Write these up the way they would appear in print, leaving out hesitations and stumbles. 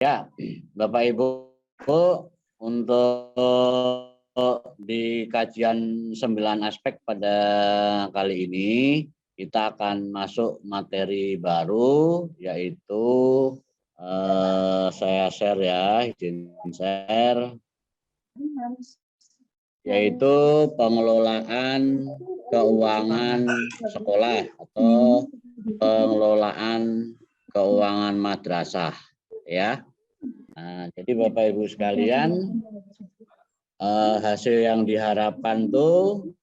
Ya, Bapak Ibu, untuk di kajian 9 aspek pada kali ini, kita akan masuk materi baru, yaitu saya share ya, izin share, yaitu pengelolaan keuangan sekolah atau pengelolaan keuangan madrasah, ya. Nah, jadi Bapak Ibu sekalian, hasil yang diharapkan tuh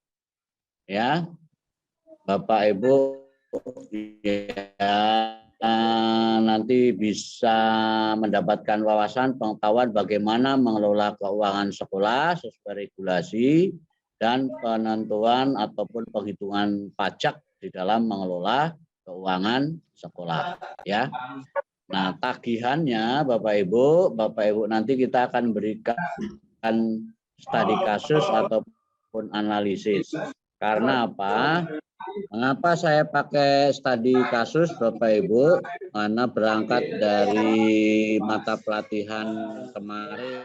ya Bapak Ibu ya nanti bisa mendapatkan wawasan pengetahuan bagaimana mengelola keuangan sekolah sesuai regulasi dan penentuan ataupun penghitungan pajak di dalam mengelola keuangan sekolah, ya. Nah, tagihannya Bapak Ibu nanti kita akan berikan studi kasus ataupun analisis. Karena apa? Mengapa saya pakai studi kasus Bapak Ibu? Karena berangkat dari mata pelatihan kemarin.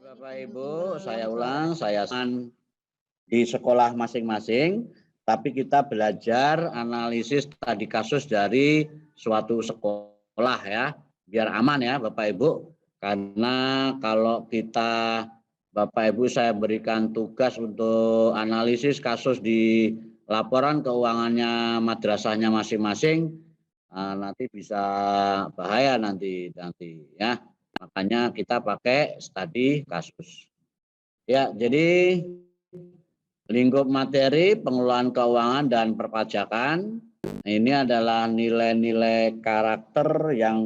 Bapak Ibu, saya ulang, saya di sekolah masing-masing, tapi kita belajar analisis studi kasus dari suatu sekolah ya, biar aman ya Bapak Ibu. Karena kalau kita Bapak Ibu saya berikan tugas untuk analisis kasus di laporan keuangannya madrasahnya masing-masing, nanti bisa bahaya nanti ya. Makanya kita pakai studi kasus. Ya, jadi lingkup materi pengelolaan keuangan dan perpajakan ini adalah nilai-nilai karakter yang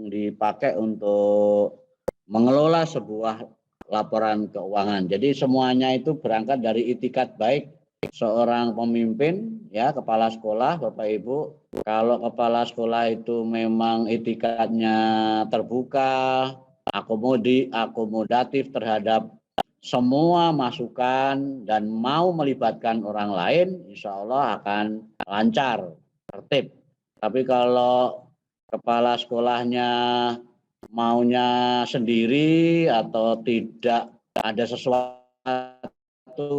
dipakai untuk mengelola sebuah laporan keuangan. Jadi semuanya itu berangkat dari itikat baik seorang pemimpin ya, kepala sekolah Bapak Ibu. Kalau kepala sekolah itu memang itikatnya terbuka, akomodatif terhadap semua masukan dan mau melibatkan orang lain, insya Allah akan lancar, tertib. Tapi kalau kepala sekolahnya maunya sendiri atau tidak ada sesuatu,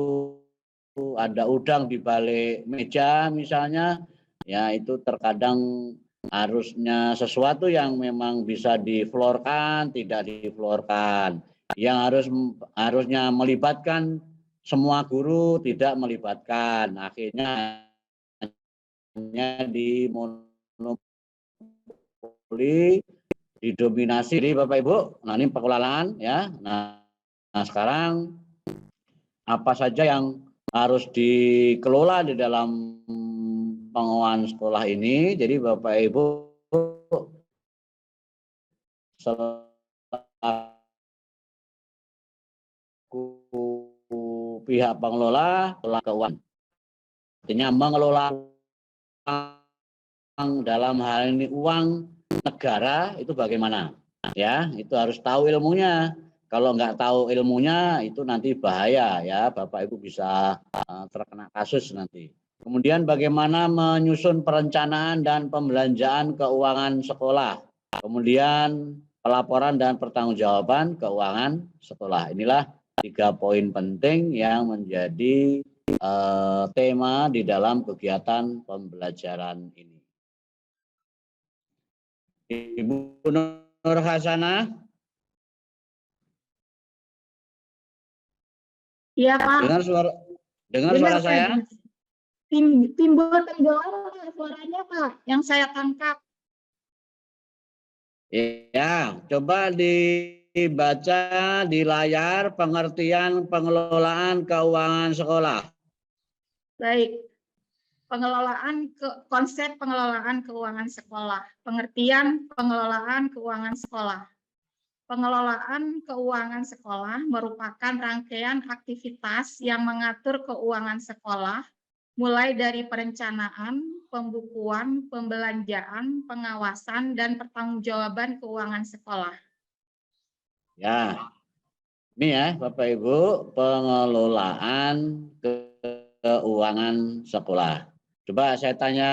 ada udang di balik meja misalnya, ya itu terkadang harusnya sesuatu yang memang bisa diflorkan, tidak diflorkan. Yang harusnya melibatkan semua guru tidak melibatkan, akhirnya hanya dimonopoli, didominasi di Bapak Ibu. Nah ini pengelolaan ya. Nah sekarang apa saja yang harus dikelola di dalam pengelolaan sekolah ini. Jadi Bapak Ibu pihak pengelola keuangan, artinya mengelola uang dalam hal ini uang negara itu bagaimana ya, itu harus tahu ilmunya. Kalau nggak tahu ilmunya itu nanti bahaya ya, Bapak Ibu bisa terkena kasus nanti. Kemudian bagaimana menyusun perencanaan dan pembelanjaan keuangan sekolah, kemudian pelaporan dan pertanggungjawaban keuangan sekolah. Inilah 3 poin penting yang menjadi tema di dalam kegiatan pembelajaran ini. Ibu Nur Hasanah. Iya Pak. Dengar suara saya? Timbul tenggelam suaranya Pak, yang saya tangkap. Ya, coba dibaca di layar pengertian pengelolaan keuangan sekolah. Baik. Konsep pengelolaan keuangan sekolah. Pengertian pengelolaan keuangan sekolah. Pengelolaan keuangan sekolah merupakan rangkaian aktivitas yang mengatur keuangan sekolah, mulai dari perencanaan, pembukuan, pembelanjaan, pengawasan, dan pertanggungjawaban keuangan sekolah. Ya, ini ya Bapak Ibu, pengelolaan keuangan sekolah. Coba saya tanya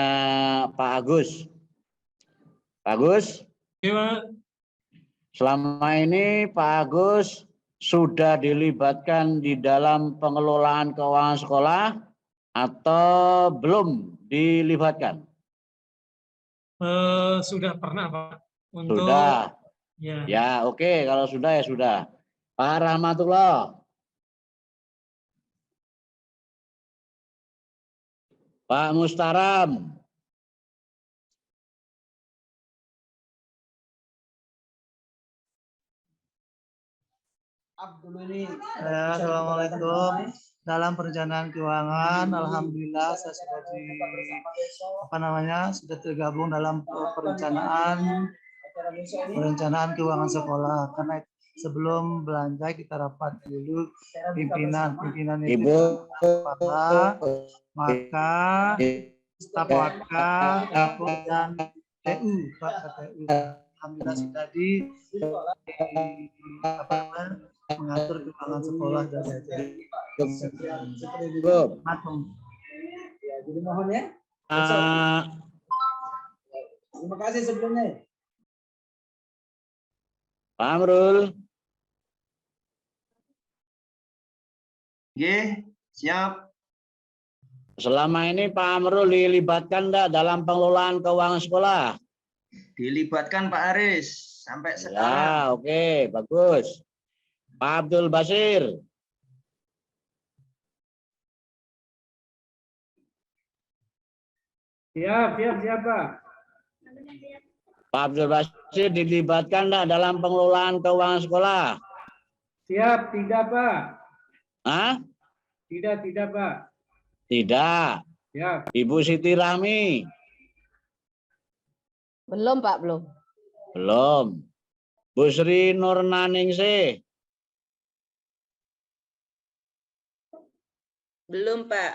Pak Agus, Agus? Iya. Selama ini Pak Agus sudah dilibatkan di dalam pengelolaan keuangan sekolah atau belum dilibatkan? Sudah pernah, Pak. Untuk Sudah. ya. Ya, oke. Kalau sudah ya sudah. Pak Rahmatullah. Pak Mustaram. Assalamualaikum. Dalam perencanaan keuangan, alhamdulillah saya sudah sudah tergabung dalam perencanaan keuangan sekolah. Karena sebelum belanja kita rapat dulu pimpinan itu kepala, maka staf wakil dan TU Pak TU. Alhamdulillah sudah mengatur keuangan sekolah dan jadi mohon ya. Terima kasih sebelumnya. Pak Amrul. Oke, siap. Selama ini Pak Amrul dilibatkan enggak dalam pengelolaan keuangan sekolah? Dilibatkan Pak Aris sampai Ya, sekarang. oke, bagus. Pak Abdul Basir. Siap, Pak. Pak Abdul Basir dilibatkan enggak dalam pengelolaan keuangan sekolah? Siap, tidak, Pak. Hah? Tidak, Pak. Tidak. Siap. Ibu Siti Rahmi. Belum, Pak, belum. Belum. Bu Sri Nurnaningsih. Belum, Pak.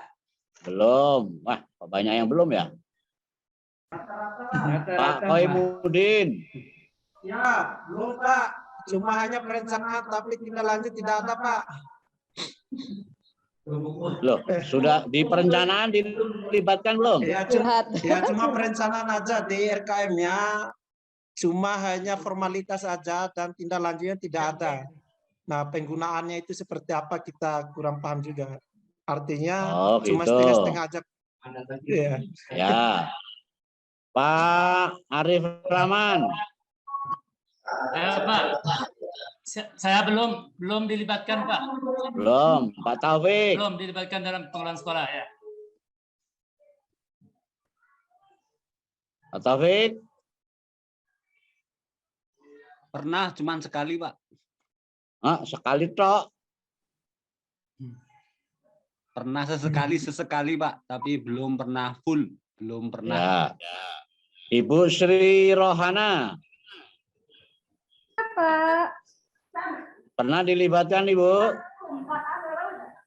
Belum. Wah, kok banyak yang belum ya? Pak Koimudin. Ya, belum Pak. Cuma hanya perencanaan, tapi tindak lanjut tidak ada Pak. Loh, sudah di perencanaan dilibatkan belum? Ya cuma perencanaan aja di RKM-nya. Cuma hanya formalitas aja dan tindak lanjutnya tidak ada. Nah, penggunaannya itu seperti apa kita kurang paham juga. Artinya cuma gitu. setengah-setengah aja. Ya. Ya. Pak Arif Rahman. Pak. Saya belum dilibatkan, Pak. Belum. Pak Taufik. Belum dilibatkan dalam pengelolaan sekolah ya. Pak Taufik. Pernah, cuman sekali, Pak. Sekali tok. Pernah sesekali, Pak. Tapi belum pernah full. Belum pernah. Ya. Ibu Sri Rohana. Pak. Pernah dilibatkan, Ibu?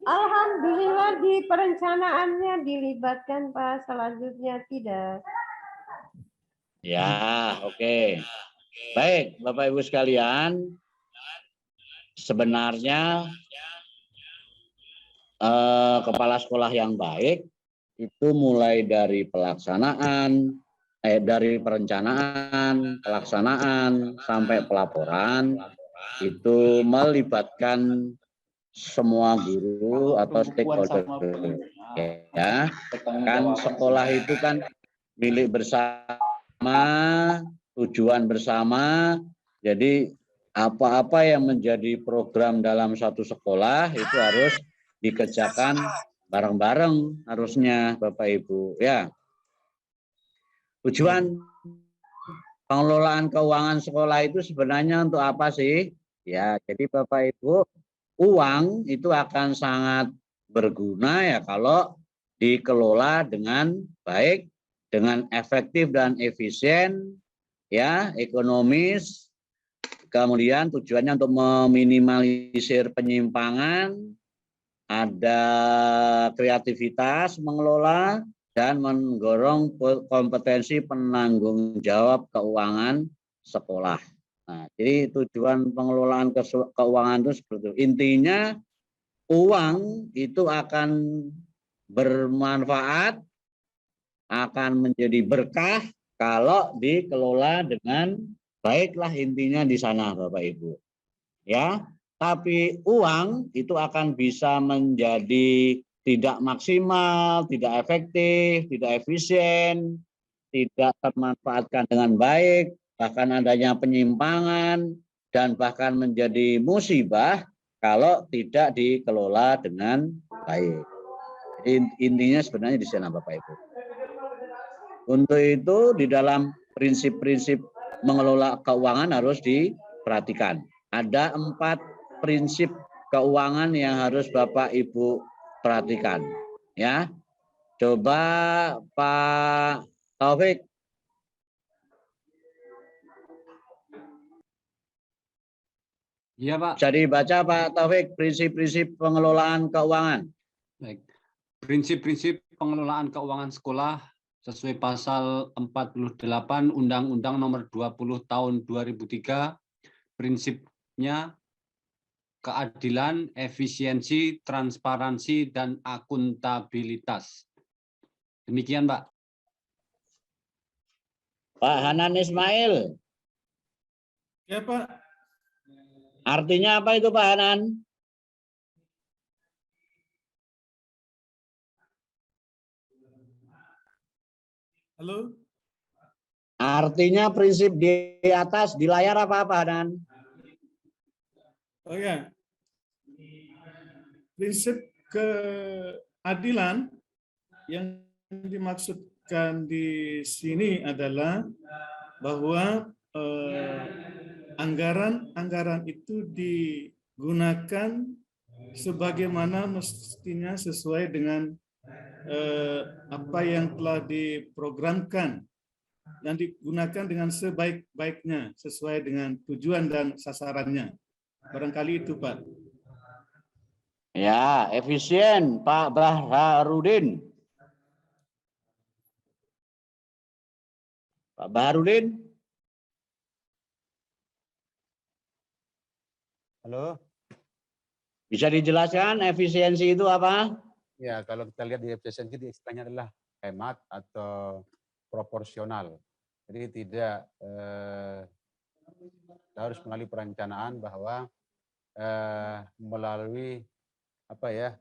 Alhamdulillah di perencanaannya dilibatkan, Pak. Selanjutnya tidak. Ya, oke. Baik, Bapak Ibu sekalian. Sebenarnya kepala sekolah yang baik itu mulai dari pelaksanaan, dari perencanaan, pelaksanaan sampai pelaporan itu melibatkan semua guru atau stakeholder. Ya, kan sekolah itu kan milik bersama, tujuan bersama. Jadi apa-apa yang menjadi program dalam satu sekolah itu harus dikerjakan bareng-bareng harusnya Bapak Ibu ya. Tujuan pengelolaan keuangan sekolah itu sebenarnya untuk apa sih? Ya, jadi Bapak Ibu, uang itu akan sangat berguna ya kalau dikelola dengan baik, dengan efektif dan efisien, ya, ekonomis. Kemudian tujuannya untuk meminimalisir penyimpangan, ada kreativitas mengelola, dan mendorong kompetensi penanggung jawab keuangan sekolah. Nah, jadi tujuan pengelolaan keuangan itu seperti itu. Intinya uang itu akan bermanfaat, akan menjadi berkah kalau dikelola dengan baiklah, intinya di sana Bapak Ibu. Ya, tapi uang itu akan bisa menjadi tidak maksimal, tidak efektif, tidak efisien, tidak termanfaatkan dengan baik, bahkan adanya penyimpangan, dan bahkan menjadi musibah kalau tidak dikelola dengan baik. Jadi intinya sebenarnya di sana Bapak Ibu. Untuk itu di dalam prinsip-prinsip mengelola keuangan harus diperhatikan. Ada 4 prinsip keuangan yang harus Bapak Ibu perhatikan. Ya, coba Pak Taufik. Iya Pak. Jadi baca Pak Taufik prinsip-prinsip pengelolaan keuangan. Baik. Prinsip-prinsip pengelolaan keuangan sekolah sesuai pasal 48 Undang-Undang Nomor 20 Tahun 2003, prinsipnya keadilan, efisiensi, transparansi, dan akuntabilitas. Demikian, Pak. Pak Hanan Ismail. Ya, Pak. Artinya apa itu Pak Hanan? Halo. Artinya prinsip di atas di layar apa Pak Hanan? Oh ya. Prinsip keadilan yang dimaksudkan di sini adalah bahwa anggaran itu digunakan sebagaimana mestinya sesuai dengan apa yang telah diprogramkan dan digunakan dengan sebaik-baiknya sesuai dengan tujuan dan sasarannya. Barangkali itu, Pak. Ya, efisien Pak Baharudin. Pak Baharudin. Halo. Bisa dijelaskan efisiensi itu apa? Ya, kalau kita lihat di efisiensi istilahnya adalah hemat atau proporsional. Jadi tidak kita harus melalui perencanaan bahwa melalui apa ya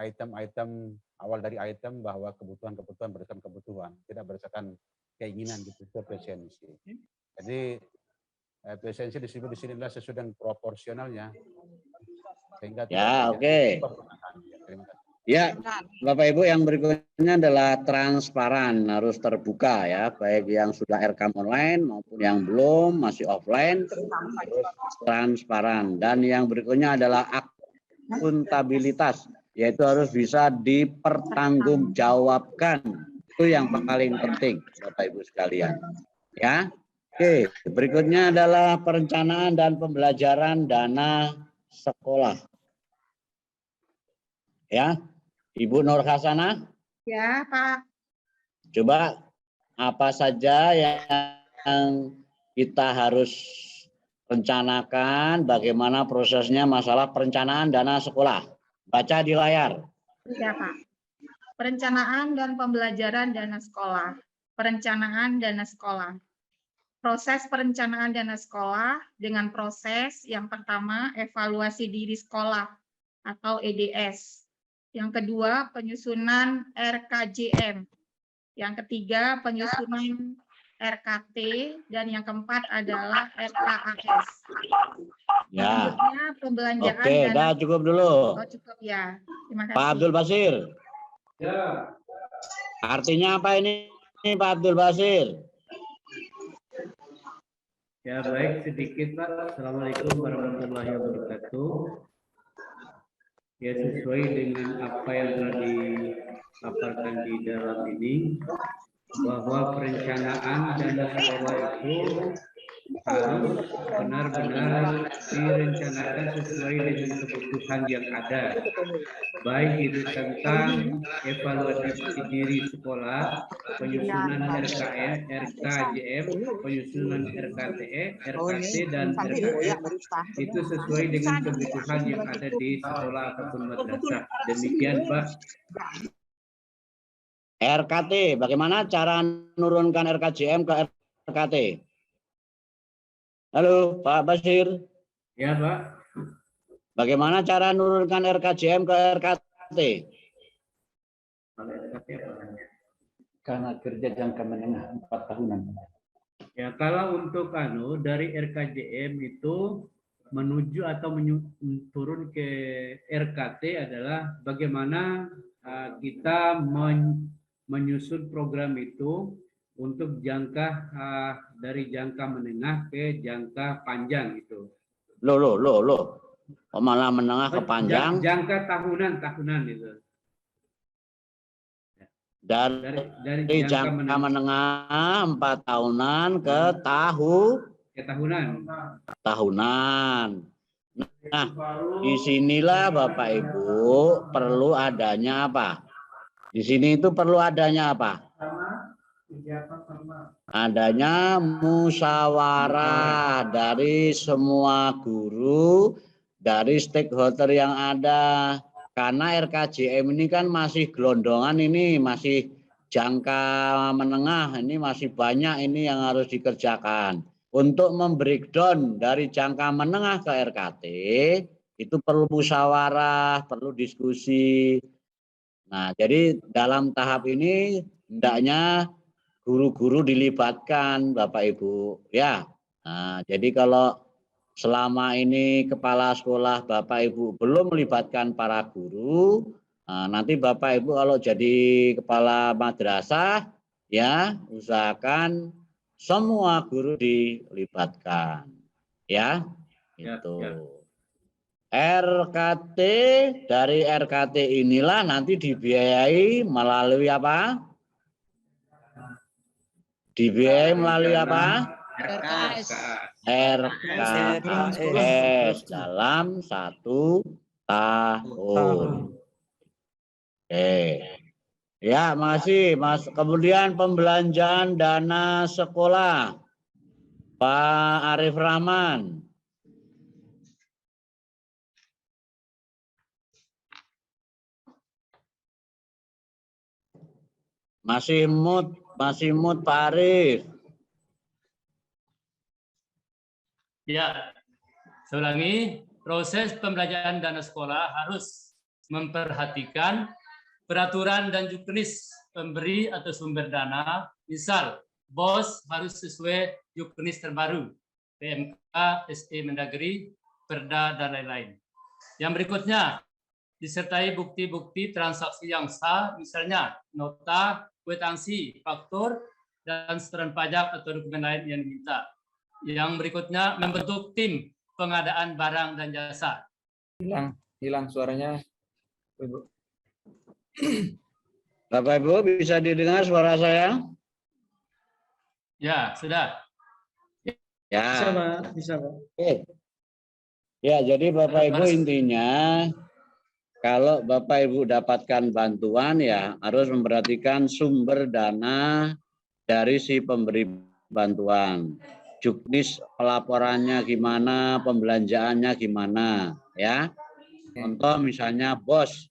item-item awal dari item bahwa kebutuhan berdasarkan kebutuhan, tidak berdasarkan keinginan gitu, itu efisiensi. Jadi efisiensi disebut di sini adalah sesuai dengan proporsionalnya sehingga ya, oke. Terima kasih. Ya, Bapak Ibu, yang berikutnya adalah transparan, harus terbuka ya, baik yang sudah rekam online maupun yang belum, masih offline, harus transparan. Dan yang berikutnya adalah akuntabilitas, yaitu harus bisa dipertanggungjawabkan. Itu yang paling penting, Bapak Ibu sekalian. Ya, oke. Berikutnya adalah perencanaan dan pembelajaran dana sekolah. Ya. Ibu Nur Hasanah? Ya, Pak. Coba apa saja yang kita harus rencanakan, bagaimana prosesnya masalah perencanaan dana sekolah. Baca di layar. Ya, Pak. Perencanaan dan pembelajaran dana sekolah. Perencanaan dana sekolah. Proses perencanaan dana sekolah dengan proses yang pertama, evaluasi diri sekolah atau EDS. Yang kedua, penyusunan RKJM. Yang ketiga, penyusunan RKT. Dan yang keempat adalah RKAS. Ya. Selanjutnya, pembelanjaan. Oke, dah cukup dulu. Oh, cukup ya. Terima kasih. Pak Abdul Basir. Ya. Artinya apa ini Pak Abdul Basir? Ya, baik, sedikit Pak. Assalamualaikum warahmatullahi wabarakatuh. Ya, sesuai dengan apa yang telah dipaparkan di dalam ini, bahwa perencanaan dana sekolah itu harus benar-benar direncanakan sesuai dengan kebutuhan yang ada, baik itu tentang evaluasi diri sekolah, penyusunan RKM, RKJM, penyusunan RKTE, RKT, dan RKS, itu sesuai dengan kebutuhan yang ada di sekolah ataupun madrasah. Demikian Pak. RKT, bagaimana cara menurunkan RKJM ke RKT? Halo, Pak Basir. Ya, Pak. Bagaimana cara menurunkan RKJM ke RKT? Karena kerja jangka menengah 4 tahunan. Ya, kalau untuk dari RKJM itu menuju atau turun ke RKT adalah bagaimana kita menyusun program itu untuk jangka dari jangka menengah ke jangka panjang itu. Loh. Kok malah menengah ke panjang? Jangka tahunan itu. Dari jangka menengah 4 tahunan ke tahunan. Nah, disinilah Bapak Ibu perlu adanya apa? Di sini itu perlu adanya apa? Adanya musyawarah dari semua guru, dari stakeholder yang ada. Karena RKJM ini kan masih gelondongan, ini masih jangka menengah, ini masih banyak ini yang harus dikerjakan. Untuk membreakdown dari jangka menengah ke RKT, itu perlu musyawarah, perlu diskusi. Nah, jadi dalam tahap ini hendaknya guru-guru dilibatkan, Bapak Ibu. Ya, nah, jadi kalau selama ini kepala sekolah Bapak Ibu belum melibatkan para guru, nah, nanti Bapak Ibu kalau jadi kepala madrasah, ya usahakan semua guru dilibatkan. Ya, itu. RKT, dari RKT inilah nanti dibiayai melalui apa? Dibiayai melalui apa? RKS dalam 1 tahun. Oke. Ya, masih Mas. Kemudian pembelanjaan dana sekolah. Pak Arif Rahman. Masih mood Pak Arif. Ya, saya ulangi, proses pembelajaran dana sekolah harus memperhatikan peraturan dan juknis pemberi atau sumber dana. Misal, BOS harus sesuai juknis terbaru, PMK, SE Mendagri, Perda, dan lain-lain. Yang berikutnya, disertai bukti-bukti transaksi yang sah, misalnya nota, kwitansi, faktur, dan setoran pajak atau dokumen lain yang diminta. Yang berikutnya, membentuk tim pengadaan barang dan jasa. Hilang suaranya, Ibu. Bapak Ibu bisa didengar suara saya? Ya, sudah. Ya. Bisa, Pak. Bisa, Pak. Oke. Ya, jadi Bapak Ibu intinya kalau Bapak Ibu dapatkan bantuan ya harus memperhatikan sumber dana dari si pemberi bantuan. Juknis pelaporannya gimana, pembelanjaannya gimana, ya. Contoh misalnya BOS,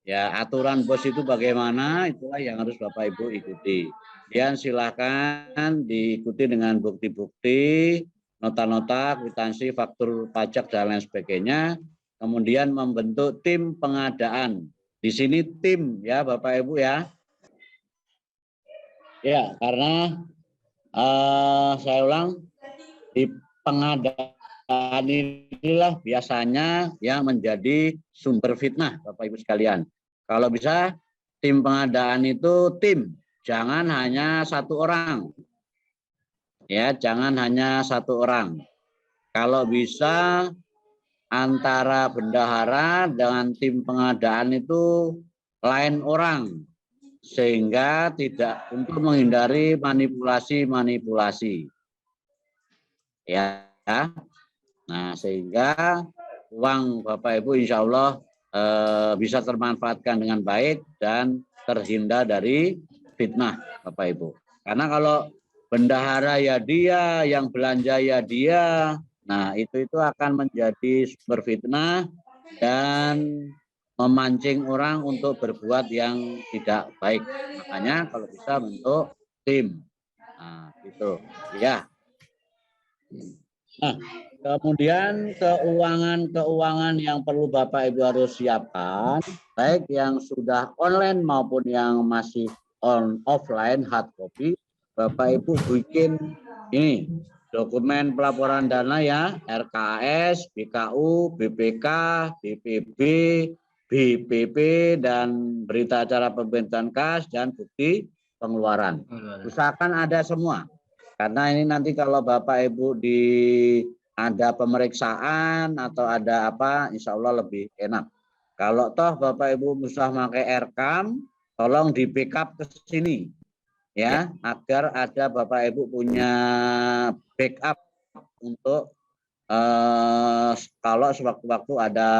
ya aturan BOS itu bagaimana, itulah yang harus Bapak Ibu ikuti. Dan silakan diikuti dengan bukti-bukti, nota-nota, kwitansi, faktur pajak dan lain sebagainya. Kemudian membentuk tim pengadaan. Di sini tim ya Bapak Ibu ya. Ya, karena saya ulang, di pengadaan inilah biasanya yang menjadi sumber fitnah Bapak Ibu sekalian. Kalau bisa tim pengadaan itu tim, jangan hanya 1 orang. Ya, jangan hanya 1 orang. Kalau bisa antara bendahara dengan tim pengadaan itu lain orang. Sehingga tidak untuk menghindari manipulasi-manipulasi. Ya. Nah, sehingga uang Bapak Ibu insya Allah bisa termanfaatkan dengan baik dan terhindar dari fitnah Bapak Ibu. Karena kalau bendahara ya dia, yang belanja ya dia, nah itu akan menjadi sumber fitnah dan memancing orang untuk berbuat yang tidak baik. Makanya kalau bisa bentuk tim. Nah, gitu. Ya. Nah, kemudian keuangan yang perlu Bapak Ibu harus siapkan, baik yang sudah online maupun yang masih offline hard copy, Bapak Ibu bikin ini dokumen pelaporan dana ya, RKAS, BKU, BPK, BPB, BPP, dan berita acara pembentukan kas dan bukti pengeluaran. Usahakan ada semua. Karena ini nanti kalau Bapak Ibu ada pemeriksaan atau ada apa, insya Allah lebih enak. Kalau toh Bapak Ibu bisa pakai rekam, tolong di backup ke sini ya, agar ada Bapak Ibu punya backup untuk kalau sewaktu-waktu ada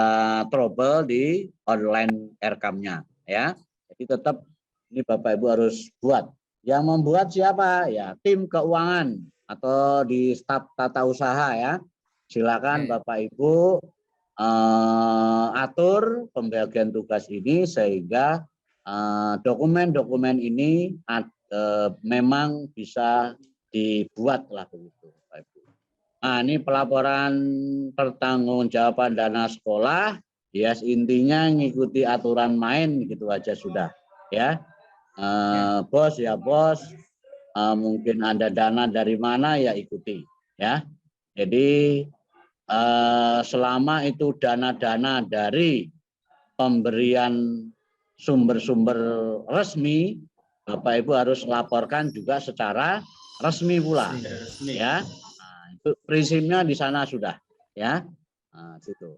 trouble di online rekamnya ya. Jadi tetap ini Bapak Ibu harus buat. Yang membuat siapa? Ya, tim keuangan atau di staf tata usaha ya. Silakan Bapak Ibu atur pembagian tugas ini sehingga dokumen-dokumen ini memang bisa dibuat lah begitu, Bapak Ibu. Nah, ini pelaporan pertanggungjawaban dana sekolah. Ya, intinya ngikuti aturan main gitu aja sudah ya. Bos ya bos, mungkin ada dana dari mana ya ikuti ya. Jadi selama itu dana-dana dari pemberian sumber-sumber resmi, Bapak Ibu harus laporkan juga secara resmi pula ya. Nah, itu prinsipnya di sana sudah ya. Nah, situ.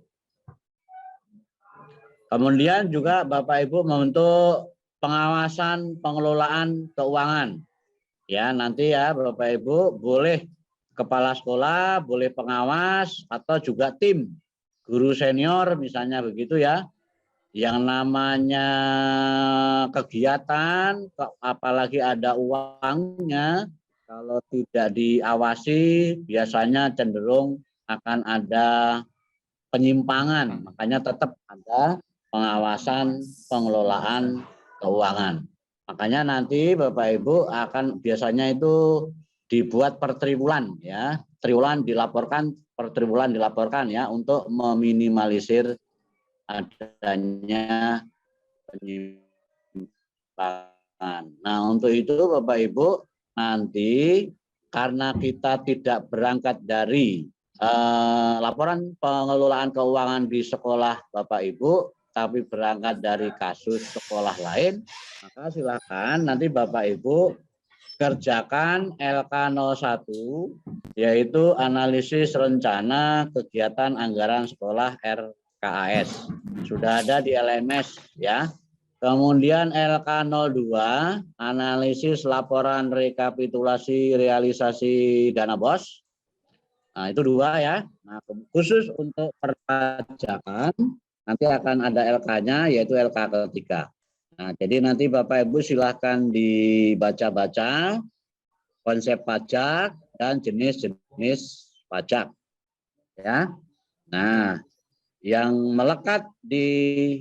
Kemudian juga Bapak Ibu membentuk pengawasan pengelolaan keuangan. Ya, nanti ya Bapak Ibu boleh kepala sekolah, boleh pengawas atau juga tim guru senior misalnya begitu ya. Yang namanya kegiatan apalagi ada uangnya, kalau tidak diawasi biasanya cenderung akan ada penyimpangan. Makanya tetap ada pengawasan pengelolaan keuangan. Makanya nanti Bapak Ibu akan biasanya itu dibuat per triwulan ya. Triwulan dilaporkan, per triwulan dilaporkan ya untuk meminimalisir adanya penyimpangan. Nah, untuk itu Bapak Ibu nanti karena kita tidak berangkat dari laporan pengelolaan keuangan di sekolah Bapak Ibu, tapi berangkat dari kasus sekolah lain, maka silakan nanti Bapak Ibu kerjakan LK01, yaitu analisis rencana kegiatan anggaran sekolah RKAS. Sudah ada di LMS ya. Kemudian LK02, analisis laporan rekapitulasi realisasi dana BOS. Nah, itu 2 ya. Nah, khusus untuk perpajakan nanti akan ada LK-nya yaitu LK ketiga. Nah, jadi nanti Bapak Ibu silahkan dibaca-baca konsep pajak dan jenis-jenis pajak. Ya. Nah, yang melekat di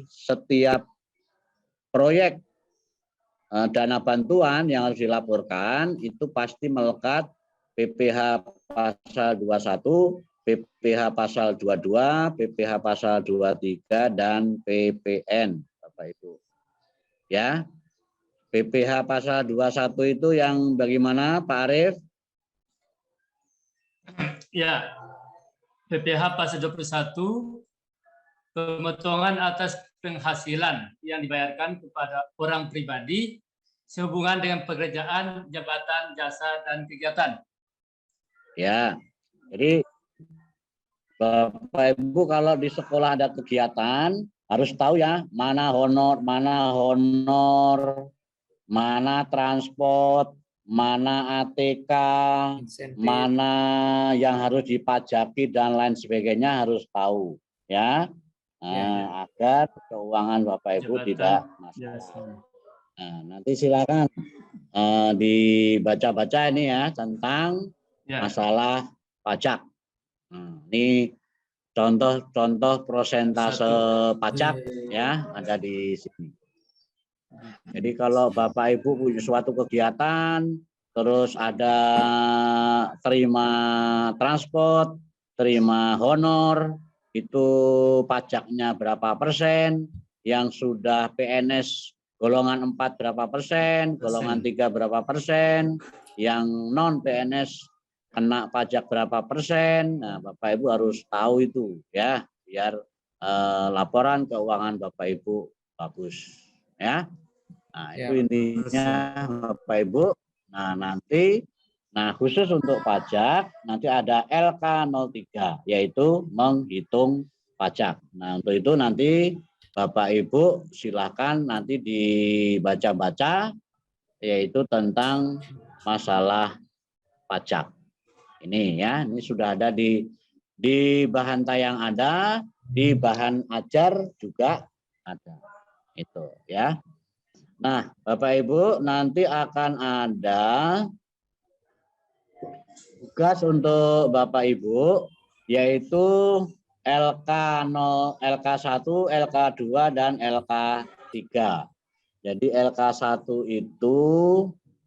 setiap proyek dana bantuan yang harus dilaporkan itu pasti melekat PPh pasal 21, PPh pasal 22, PPh pasal 23 dan PPN Bapak Ibu. Ya. PPh pasal 21 itu yang bagaimana Pak Arief? Ya. PPh pasal 21 pemotongan atas penghasilan yang dibayarkan kepada orang pribadi sehubungan dengan pekerjaan, jabatan, jasa dan kegiatan. Ya. Jadi Bapak Ibu kalau di sekolah ada kegiatan harus tahu ya mana honor, mana transport, mana ATK, mana yang harus dipajaki dan lain sebagainya harus tahu ya. Agar keuangan Bapak Ibu tidak masalah. Nah, nanti silakan dibaca-baca ini ya tentang masalah pajak. Nah, ini contoh prosentase pajak ya ada di sini. Jadi kalau Bapak Ibu punya suatu kegiatan, terus ada terima transport, terima honor, itu pajaknya berapa persen, yang sudah PNS golongan 4 berapa persen, golongan 3 berapa persen, yang non PNS kena pajak berapa persen. Nah, Bapak Ibu harus tahu itu ya, biar laporan keuangan Bapak Ibu bagus ya. Nah, itu intinya Bapak Ibu. Nah, nanti khusus untuk pajak nanti ada LK03 yaitu menghitung pajak. Nah, untuk itu nanti Bapak Ibu silakan nanti dibaca-baca yaitu tentang masalah pajak. Ini ya, ini sudah ada di bahan tayang ada, di bahan ajar juga ada. Itu ya. Nah, Bapak Ibu nanti akan ada tugas untuk Bapak Ibu yaitu LK1, LK2 dan LK3. Jadi LK1 itu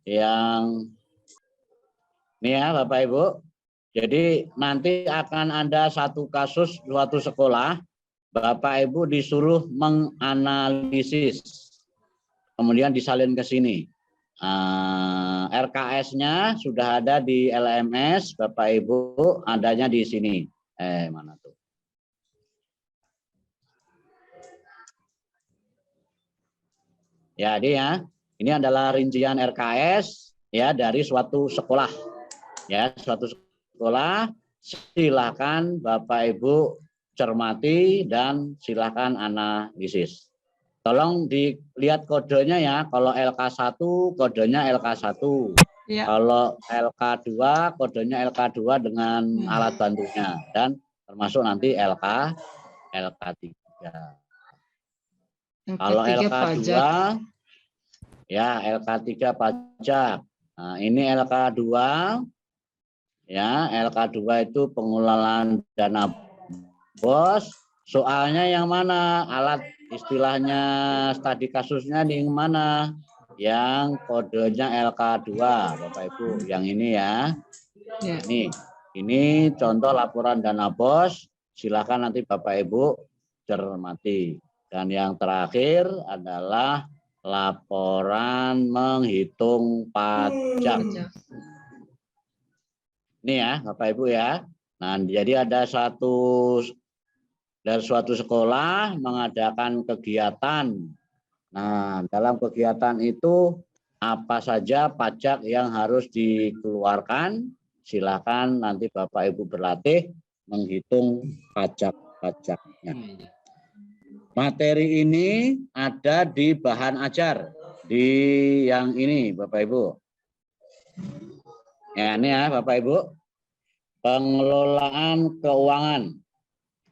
yang ini ya Bapak Ibu. Jadi nanti akan ada satu kasus suatu sekolah, Bapak Ibu disuruh menganalisis. Kemudian disalin ke sini. RKS-nya sudah ada di LMS, Bapak Ibu adanya di sini. Mana tuh? Jadi ya, ini adalah rincian RKS ya dari suatu sekolah. Ya, suatu sekolah. Silakan Bapak Ibu cermati dan silakan analisis. Tolong dilihat kodenya ya, kalau LK1 kodenya LK1. Ya. Kalau LK2 kodenya LK2 dengan alat bantunya dan termasuk nanti LK3. Kalau LK2 ya LK3 pajak. Nah, ini LK2 ya, LK2 itu pengelolaan dana BOS. Soalnya yang mana? Alat istilahnya studi kasusnya di mana? Yang kodenya LK2, Bapak Ibu. Yang ini ya. Ya. Ini contoh laporan dana BOS. Silakan nanti Bapak Ibu cermati. Dan yang terakhir adalah laporan menghitung pajak. Ini ya, Bapak Ibu ya. Nah, jadi ada dari suatu sekolah mengadakan kegiatan. Nah, dalam kegiatan itu apa saja pajak yang harus dikeluarkan? Silakan nanti Bapak Ibu berlatih menghitung pajak-pajaknya. Materi ini ada di bahan ajar di yang ini, Bapak Ibu. Ya, ini ya, Bapak Ibu. Pengelolaan keuangan.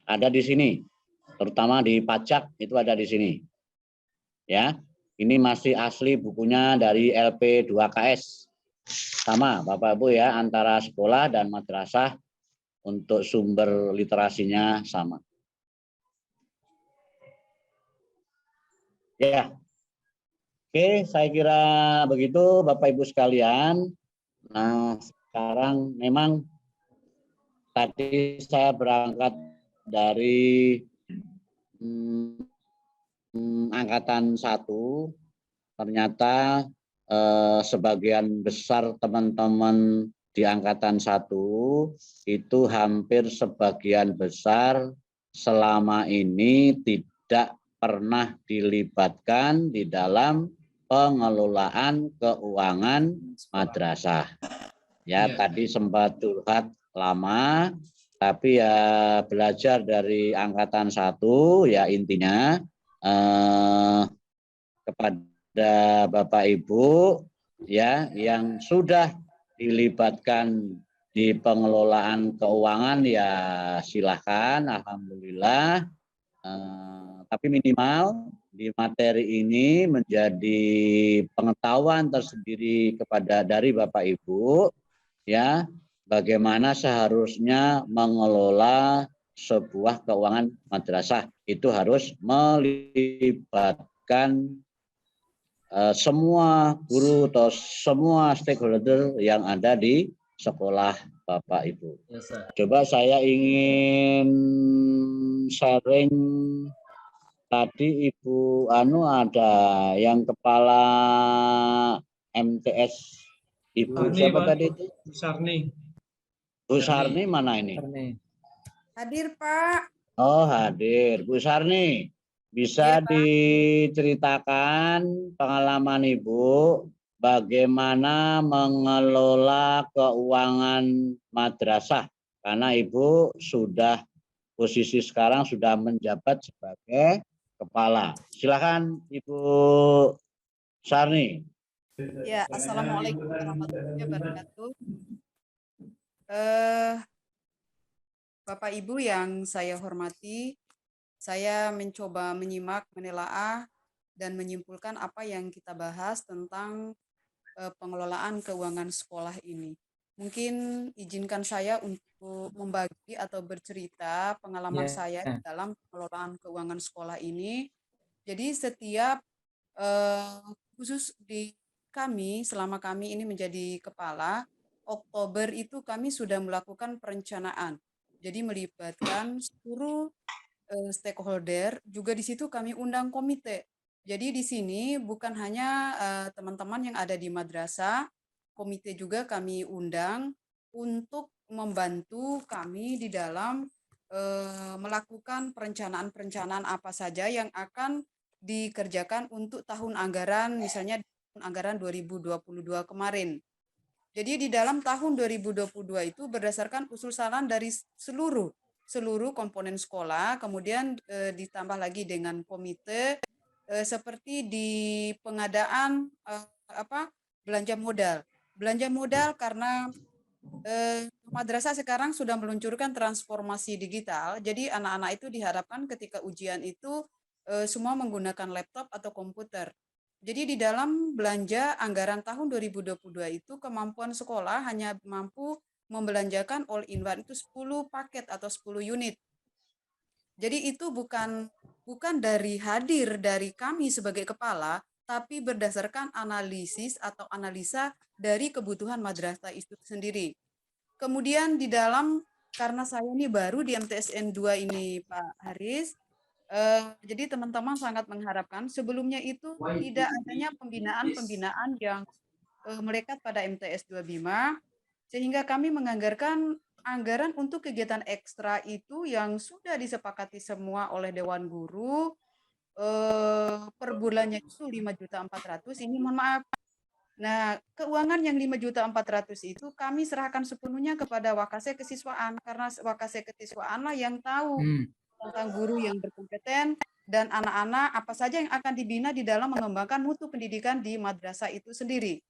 Ada di sini, terutama di pajak itu ada di sini. Ya, ini masih asli bukunya dari LP 2KS. Sama Bapak Ibu ya, antara sekolah dan madrasah untuk sumber literasinya sama. Ya. Oke, saya kira begitu Bapak Ibu sekalian. Nah, sekarang memang tadi saya berangkat dari angkatan 1, ternyata sebagian besar teman-teman di angkatan 1 itu hampir sebagian besar selama ini tidak pernah dilibatkan di dalam pengelolaan keuangan madrasah. Ya, tadi sempat curhat lama, tapi ya belajar dari angkatan 1 ya intinya kepada Bapak Ibu ya yang sudah dilibatkan di pengelolaan keuangan ya silahkan, alhamdulillah. Tapi minimal di materi ini menjadi pengetahuan tersendiri dari Bapak Ibu ya. Bagaimana seharusnya mengelola sebuah keuangan madrasah. Itu harus melibatkan semua guru atau semua stakeholder yang ada di sekolah Bapak Ibu. Coba saya ingin sharing. Tadi Ibu Anu ada yang kepala MTS. Ibu siapa tadi itu? Bu Sarni. Bu Sarni mana ini? Hadir, Pak. Oh, hadir. Bu Sarni, bisa diceritakan pengalaman Ibu bagaimana mengelola keuangan madrasah? Karena Ibu sudah posisi sekarang sudah menjabat sebagai kepala. Silakan Ibu Sarni. Ya, Assalamualaikum warahmatullahi wabarakatuh. Bapak Ibu yang saya hormati, saya mencoba menyimak, menelaah, dan menyimpulkan apa yang kita bahas tentang pengelolaan keuangan sekolah ini. Mungkin izinkan saya untuk membagi atau bercerita pengalaman saya dalam pengelolaan keuangan sekolah ini. Jadi setiap khusus di kami, selama kami ini menjadi kepala, Oktober itu kami sudah melakukan perencanaan. Jadi melibatkan seluruh stakeholder, juga di situ kami undang komite. Jadi di sini bukan hanya teman-teman yang ada di madrasah, komite juga kami undang untuk membantu kami di dalam melakukan perencanaan-perencanaan apa saja yang akan dikerjakan untuk tahun anggaran, misalnya tahun anggaran 2022 kemarin. Jadi di dalam tahun 2022 itu berdasarkan usul saran dari seluruh komponen sekolah, kemudian ditambah lagi dengan komite seperti di pengadaan belanja modal. Belanja modal karena madrasah sekarang sudah meluncurkan transformasi digital, jadi anak-anak itu diharapkan ketika ujian itu semua menggunakan laptop atau komputer. Jadi di dalam belanja anggaran tahun 2022 itu kemampuan sekolah hanya mampu membelanjakan all-in-one itu 10 paket atau 10 unit. Jadi itu bukan dari hadir dari kami sebagai kepala, tapi berdasarkan analisis atau analisa dari kebutuhan madrasah itu sendiri. Kemudian di dalam, karena saya ini baru di MTSN 2 ini Pak Haris, jadi teman-teman sangat mengharapkan sebelumnya itu tidak adanya pembinaan-pembinaan yang melekat pada MTS 2 Bima, sehingga kami menganggarkan anggaran untuk kegiatan ekstra itu yang sudah disepakati semua oleh Dewan Guru per bulannya itu 5.400.000. Ini mohon maaf. Nah, keuangan yang 5.400.000 itu kami serahkan sepenuhnya kepada Wakase Kesiswaan, karena Wakase Kesiswaan lah yang tahu tentang guru yang berkompeten dan anak-anak apa saja yang akan dibina di dalam mengembangkan mutu pendidikan di madrasah itu sendiri.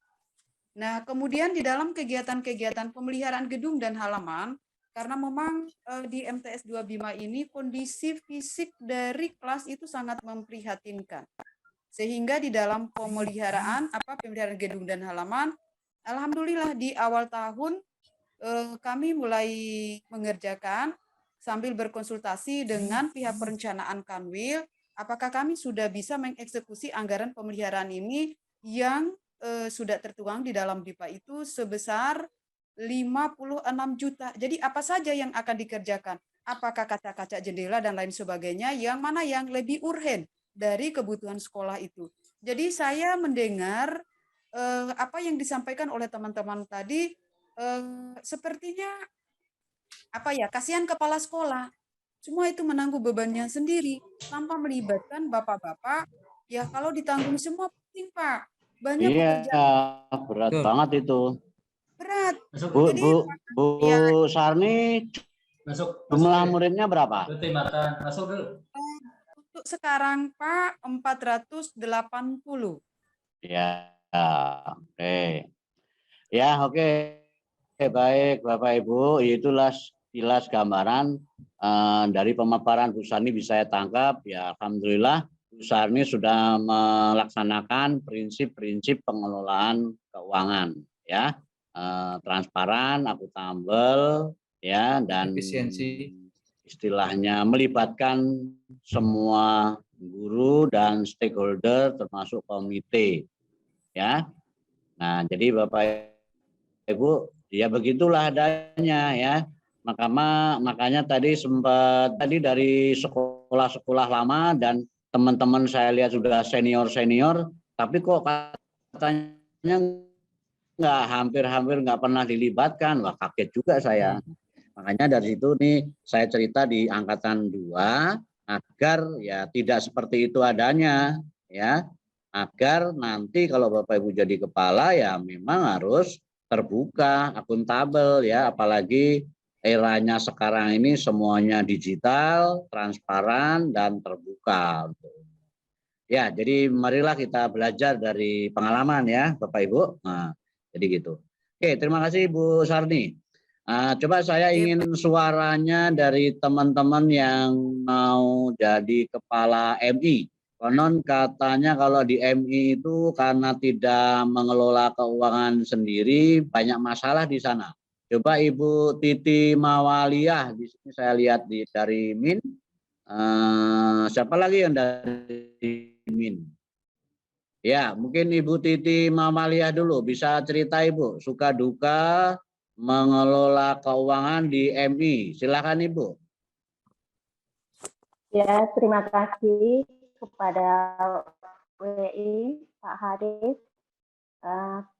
Nah, kemudian di dalam kegiatan-kegiatan pemeliharaan gedung dan halaman, karena memang di MTS 2 Bima ini kondisi fisik dari kelas itu sangat memprihatinkan. Sehingga di dalam pemeliharaan gedung dan halaman, alhamdulillah di awal tahun kami mulai mengerjakan sambil berkonsultasi dengan pihak perencanaan Kanwil, apakah kami sudah bisa mengeksekusi anggaran pemeliharaan ini yang sudah tertuang di dalam DIPA itu sebesar 56 juta. Jadi apa saja yang akan dikerjakan? Apakah kaca-kaca jendela dan lain sebagainya, yang mana yang lebih urgen dari kebutuhan sekolah itu. Jadi saya mendengar apa yang disampaikan oleh teman-teman tadi, sepertinya kasihan kepala sekolah. Semua itu menanggung bebannya sendiri tanpa melibatkan bapak-bapak. Ya kalau ditanggung semua penting Pak. Banyak pekerjaan. Berat banget itu. Berat. Bu Sarni, jumlah muridnya berapa? Untuk sekarang Pak 480. Ya, oke. Ya, oke. Baik Bapak Ibu, itulah jelas gambaran dari pemaparan Bu Sarni bisa saya tangkap. Ya, alhamdulillah Bu Sarni sudah melaksanakan prinsip-prinsip pengelolaan keuangan, ya, transparan, akuntabel, ya, dan efisiensi. istilahnya melibatkan semua guru dan stakeholder termasuk komite ya. Nah, jadi Bapak Ibu ya begitulah adanya ya. Makanya tadi sempat dari sekolah-sekolah lama dan teman-teman saya lihat sudah senior, tapi kok katanya nggak hampir nggak pernah dilibatkan. Wah, kaget juga saya. Makanya dari situ nih saya cerita di angkatan 2 agar ya tidak seperti itu adanya ya. Agar nanti kalau Bapak Ibu jadi kepala ya memang harus terbuka, akuntabel ya, apalagi eranya sekarang ini semuanya digital, transparan dan terbuka. Ya, jadi marilah kita belajar dari pengalaman ya, Bapak Ibu. Nah, jadi gitu. Oke, terima kasih Bu Sarni. Coba saya ingin suaranya dari teman-teman yang mau jadi kepala MI. Konon katanya kalau di MI itu karena tidak mengelola keuangan sendiri banyak masalah di sana. Coba Ibu Titi Mawaliyah, di sini saya lihat dari MIN. Siapa lagi yang dari MIN? Ya, mungkin Ibu Titi Mawaliyah dulu bisa cerita Ibu suka duka mengelola keuangan di MI. Silakan Ibu. Ya, terima kasih kepada WI Pak Haris.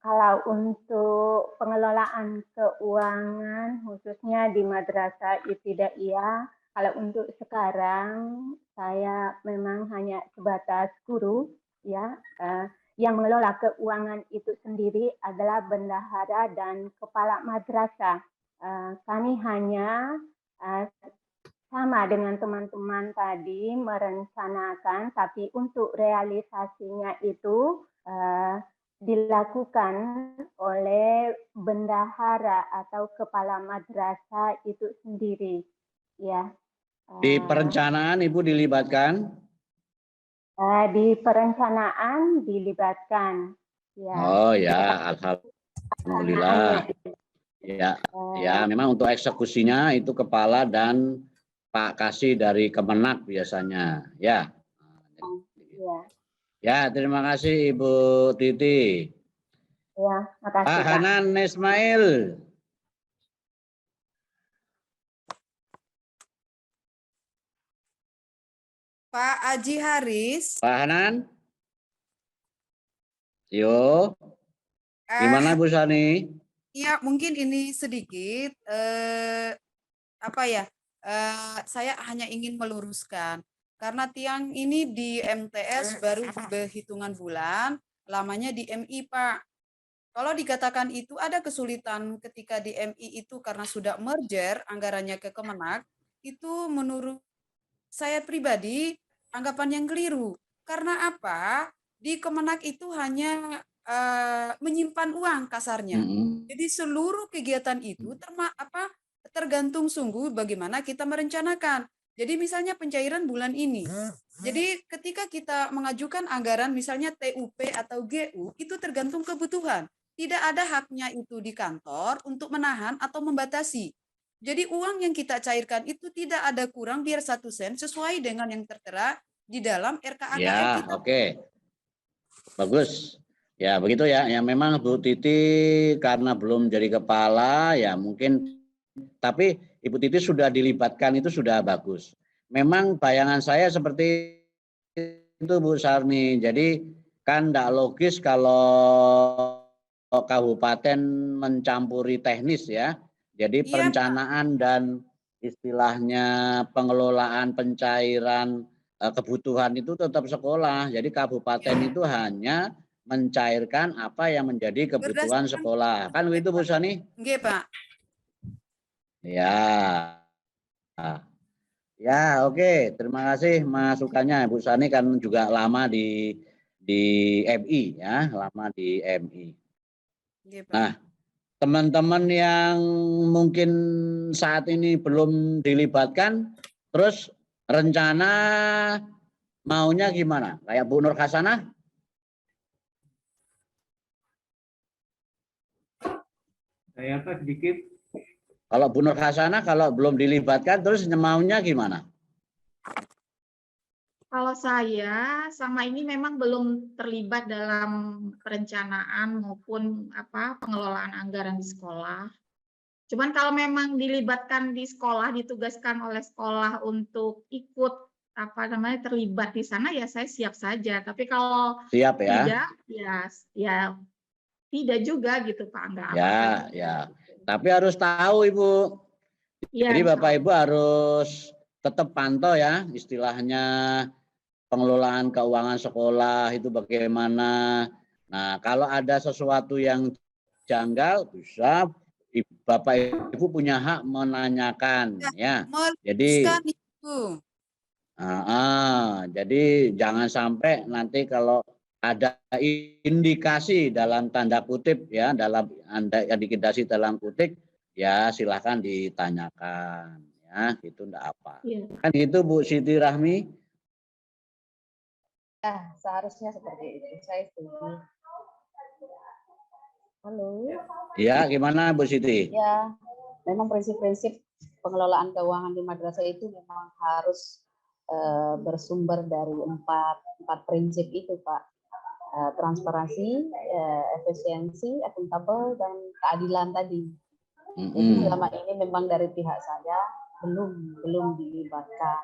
Kalau untuk pengelolaan keuangan khususnya di Madrasah Ibtidaiyah, kalau untuk sekarang saya memang hanya sebatas guru ya. Yang mengelola keuangan itu sendiri adalah bendahara dan kepala madrasah. Kami hanya sama dengan teman-teman tadi merencanakan, tapi untuk realisasinya itu dilakukan oleh bendahara atau kepala madrasah itu sendiri. Ya. Di perencanaan Ibu dilibatkan? Di perencanaan dilibatkan. Ya. Oh ya, alhamdulillah. Ya, ya memang untuk eksekusinya itu kepala dan Pak Kasih dari Kemenak biasanya, ya. Ya, terima kasih Ibu Titi. Ya, makasih Pak Hanan Ismail. Pak Aji Haris. Pak Hanan. Yo. Gimana Bu Sani? Ya, mungkin ini sedikit saya hanya ingin meluruskan karena tiang ini di MTS baru berhitungan bulan, lamanya di MI Pak. Kalau dikatakan itu ada kesulitan ketika di MI itu karena sudah merger anggarannya ke Kemenak, itu menurut saya pribadi anggapan yang keliru. Karena apa? Di Kemenak itu hanya menyimpan uang kasarnya. Jadi seluruh kegiatan itu tergantung sungguh bagaimana kita merencanakan. Jadi misalnya pencairan bulan ini. Jadi ketika kita mengajukan anggaran misalnya TUP atau GU itu tergantung kebutuhan. Tidak ada haknya itu di kantor untuk menahan atau membatasi. Jadi uang yang kita cairkan itu tidak ada kurang biar 1 sen sesuai dengan yang tertera di dalam RKAKM ya, kita. Oke. Bagus. Ya begitu ya. Ya memang Bu Titi karena belum jadi kepala ya mungkin. Tapi Ibu Titi sudah dilibatkan itu sudah bagus. Memang bayangan saya seperti itu Bu Sarni. Jadi kan tidak logis kalau kabupaten mencampuri teknis ya. Jadi perencanaan dan istilahnya pengelolaan pencairan kebutuhan itu tetap sekolah. Jadi kabupaten itu hanya mencairkan apa yang menjadi kebutuhan sekolah. Kan begitu Bu Sani? Nggih, Pak. Ya. Ya, oke. Terima kasih masukannya Bu Sani kan juga lama di MI ya, lama di MI. Nah, teman-teman yang mungkin saat ini belum dilibatkan, terus rencana maunya gimana? Kayak Bu Nur Hasanah? Saya sedikit Kalau Bu Nur Hasanah kalau belum dilibatkan terus maunya gimana? Kalau saya sama ini memang belum terlibat dalam perencanaan maupun pengelolaan anggaran di sekolah. Cuman kalau memang dilibatkan di sekolah, ditugaskan oleh sekolah untuk ikut terlibat di sana, ya saya siap saja. Tapi kalau Siap ya? tidak, ya tidak juga gitu Pak. Enggak Ya, apa-apa. ya. Tapi harus tahu Ibu. Ya, Jadi Bapak Ibu harus tetap pantau ya, istilahnya pengelolaan keuangan sekolah itu bagaimana. Nah, kalau ada sesuatu yang janggal, bisa Bapak Ibu punya hak menanyakan ya. Jadi jadi jangan sampai nanti kalau ada indikasi dalam tanda kutip ya, dalam indikasi dalam kutip ya silahkan ditanyakan ya, gitu enggak apa. Ya. Kan gitu Bu Siti Rahmi. Ya, seharusnya seperti itu. Saya setuju. Halo. Ya, gimana Bu Siti? Ya, memang prinsip-prinsip pengelolaan keuangan di madrasah itu memang harus bersumber dari empat prinsip itu, Pak. Transparansi, efisiensi, akuntabel, dan keadilan tadi. Jadi selama ini memang dari pihak saya belum dilibatkan.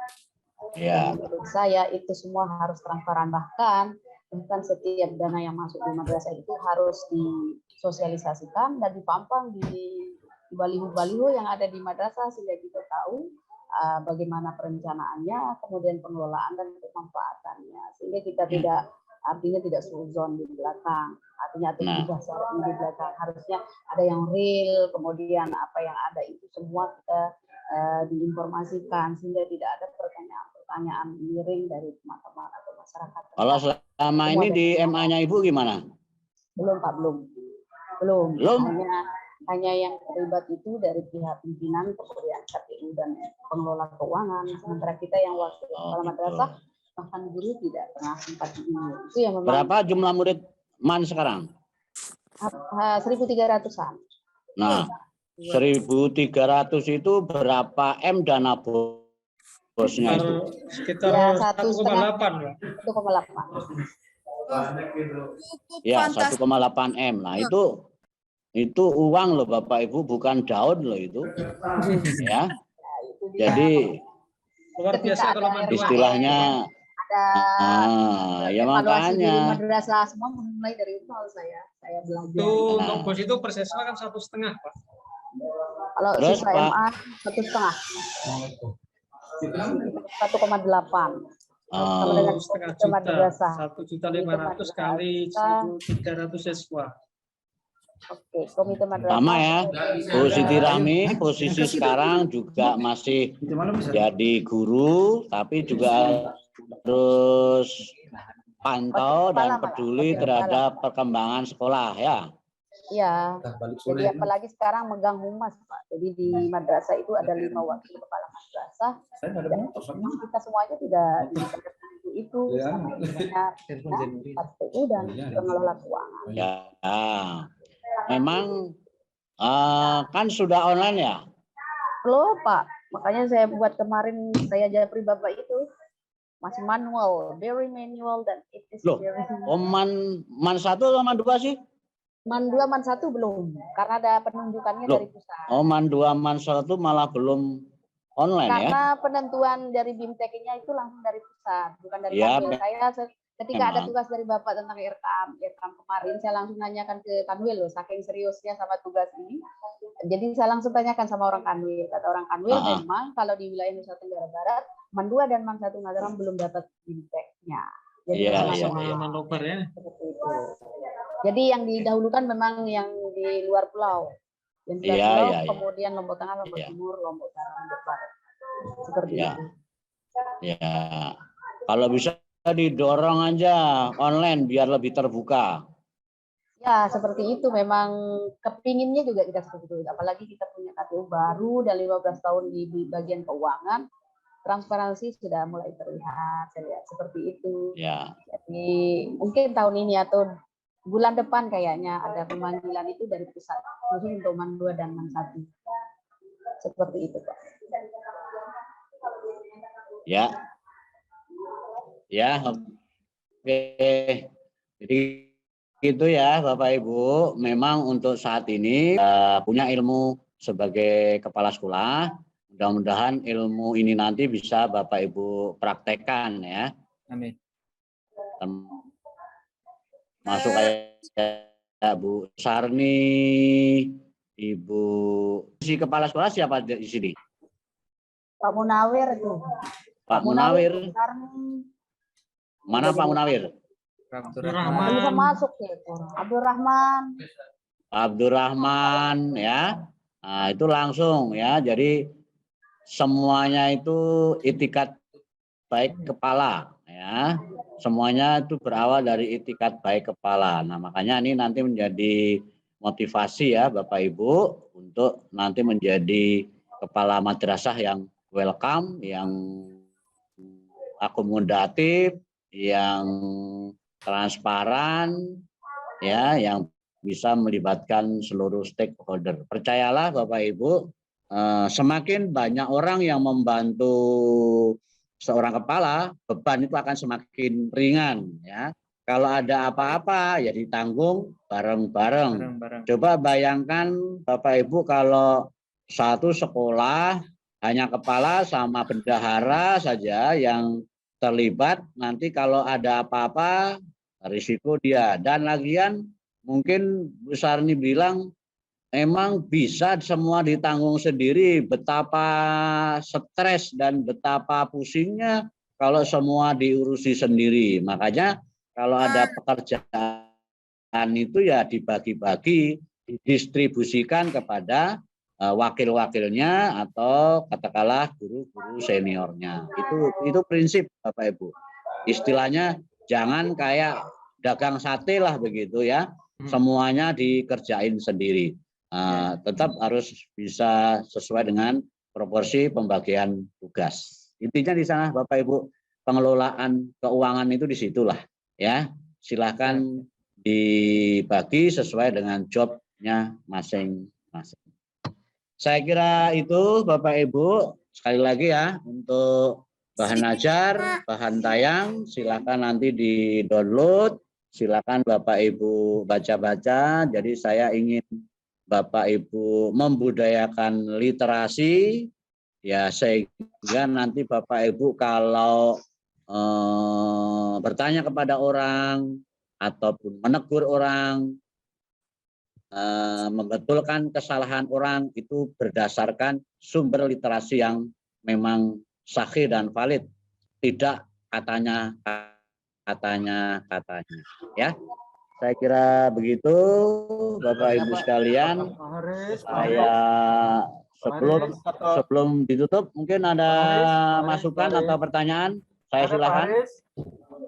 Ya. Menurut saya itu semua harus transparan, bahkan setiap dana yang masuk di madrasah itu harus disosialisasikan dan dipampang di baliho-baliho yang ada di madrasah sehingga kita tahu bagaimana perencanaannya, kemudian pengelolaan dan pemanfaatannya, sehingga kita tidak suzon di belakang, artinya atau tidak di belakang. Harusnya ada yang real, kemudian apa yang ada itu semua kita diinformasikan sehingga tidak ada pertanyaan miring dari teman-teman atau masyarakat. Kalau selama ini di MA-nya Ibu gimana? Belum Pak, belum. Hanya yang terlibat itu dari pihak pimpinan, kemudian KPU dan pengelola keuangan. Sementara kita yang wakil kepala madrasah, bahkan guru tidak pernah sempat ini. Itu yang memang. Berapa jumlah murid MAN sekarang? 1.300-an. Nah, 1.300 itu berapa M dana bosnya itu? Sekitar 1,8 ya. 1,8. Ya, 1,8 M. Nah, itu uang loh Bapak Ibu, bukan daun loh itu. Ya. Jadi luar biasa kalau istilahnya ya makanya. Madrasah semua mulai dari nol saya belajar. Itu untuk bos itu persisnya kan 1,5 Pak. Kalau siswa MA 1,8. Sama dengan madrasah. 1.500.000 kali 1.300 siswa. Oke, komite madrasah. Sama ya, Bu Siti Rahmi posisi sekarang juga masih jadi guru, tapi juga harus pantau dan peduli terhadap perkembangan sekolah ya. Iya. Jadi apalagi sekarang megang humas Pak. Jadi di madrasah itu ada 5 wakil kepala madrasah. Dan kita semuanya tidak itu KPU dan pengelola keuangan. Ya. Memang kan sudah online ya? Belum Pak, makanya saya buat kemarin saya japri Bapak itu masih manual, very manual dan it is very. Man 1 atau Man 2 sih? Man 2, Man 1 belum, karena ada penunjukannya dari pusat. Man 2, Man 1 malah belum online karena ya? Karena penentuan dari BIMTEK-nya itu langsung dari pusat, bukan dari Kanwil. Saya ketika ada tugas dari Bapak tentang IRKAM kemarin, saya langsung nanyakan ke Kanwil loh, saking seriusnya sama tugas ini. Jadi saya langsung tanyakan sama orang Kanwil. Kata orang Kanwil memang kalau di wilayah Nusa Tenggara Barat, Man 2 dan Man 1 Mataram belum dapat BIMTEK-nya. Jadi Jadi yang didahulukan memang yang di luar pulau. Yang di luar pulau, kemudian Lombok Tengah, Lombok Timur, Lombok Utara, Lombok Barat. Seperti itu. Ya. Kalau bisa didorong aja online biar lebih terbuka. Ya, seperti itu. Memang kepinginnya juga kita seperti itu. Apalagi kita punya KPU baru dan 15 tahun di bagian keuangan. Transparansi sudah mulai terlihat, saya lihat seperti itu. Ya. Jadi mungkin tahun ini atau bulan depan kayaknya ada pemanggilan itu dari pusat, khusus untuk Man 2 dan Man 1. Seperti itu, Pak. Ya. Ya, oke. Jadi itu ya Bapak Ibu, memang untuk saat ini punya ilmu sebagai kepala sekolah. Mudah-mudahan ilmu ini nanti bisa Bapak Ibu praktekkan ya. Amin. Masuk kayak Bu Sarni, Ibu si kepala sekolah siapa di sini? Pak Munawir itu. Pak Munawir. Mana Pak Munawir? Abdurrahman. Bisa masuk ya. Abdurrahman. Abdurrahman ya. Nah, itu langsung ya. Jadi semuanya itu itikat baik kepala ya. Semuanya itu berawal dari itikat baik kepala. Nah, makanya ini nanti menjadi motivasi ya Bapak Ibu untuk nanti menjadi kepala madrasah yang welcome, yang akomodatif, yang transparan, ya, yang bisa melibatkan seluruh stakeholder. Percayalah Bapak Ibu, semakin banyak orang yang membantu seorang kepala, beban itu akan semakin ringan, ya. Kalau ada apa-apa ya ditanggung bareng-bareng. Coba bayangkan Bapak Ibu kalau satu sekolah hanya kepala sama bendahara saja yang terlibat, nanti kalau ada apa-apa risiko dia. Dan lagian mungkin Bu Sarni bilang emang bisa semua ditanggung sendiri, betapa stres dan betapa pusingnya kalau semua diurusi sendiri. Makanya kalau ada pekerjaan itu ya dibagi-bagi, didistribusikan kepada wakil-wakilnya atau katakanlah guru-guru seniornya. Itu prinsip Bapak Ibu. Istilahnya jangan kayak dagang sate lah begitu ya. Semuanya dikerjain sendiri. Tetap harus bisa sesuai dengan proporsi pembagian tugas. Intinya di sana Bapak Ibu, pengelolaan keuangan itu disitulah ya. Silakan dibagi sesuai dengan jobnya masing-masing. Saya kira itu Bapak Ibu, sekali lagi ya untuk bahan ajar, bahan tayang, silakan nanti di-download, silakan Bapak Ibu baca-baca. Jadi saya ingin Bapak Ibu membudayakan literasi, ya sehingga nanti Bapak Ibu kalau bertanya kepada orang ataupun menegur orang, membetulkan kesalahan orang itu berdasarkan sumber literasi yang memang sahih dan valid, tidak katanya ya. Saya kira begitu Bapak Ibu sekalian. Saya sebelum ditutup mungkin ada masukan atau pertanyaan, saya silakan.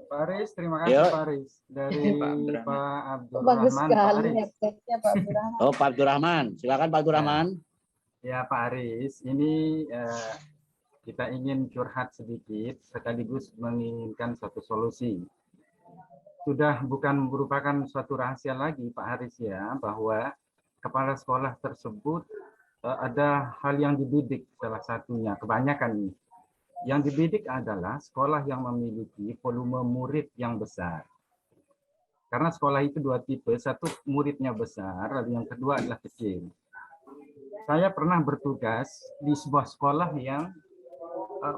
Pak Aris, terima kasih Pak Aris. Dari Pak Abdurrahman. Bagus sekali ya Pak Abdurrahman. Oh Pak Abdurrahman, silakan Pak Abdurrahman. Ya Pak Aris, ini kita ingin curhat sedikit sekaligus menginginkan satu solusi. Sudah bukan merupakan suatu rahasia lagi Pak Haris ya, bahwa kepala sekolah tersebut ada hal yang dididik, salah satunya, kebanyakan ini. Yang dididik adalah sekolah yang memiliki volume murid yang besar. Karena sekolah itu dua tipe, satu muridnya besar, lalu yang kedua adalah kecil. Saya pernah bertugas di sebuah sekolah yang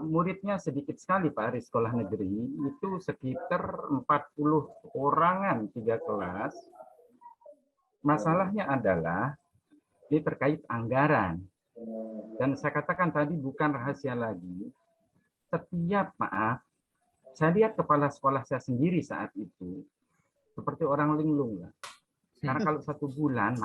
muridnya sedikit sekali Pak Aris, sekolah negeri, itu sekitar 40 orangan 3 kelas. Masalahnya adalah ini terkait anggaran. Dan saya katakan tadi bukan rahasia lagi. Setiap, saya lihat kepala sekolah saya sendiri saat itu, seperti orang linglung. Karena kalau 1 bulan,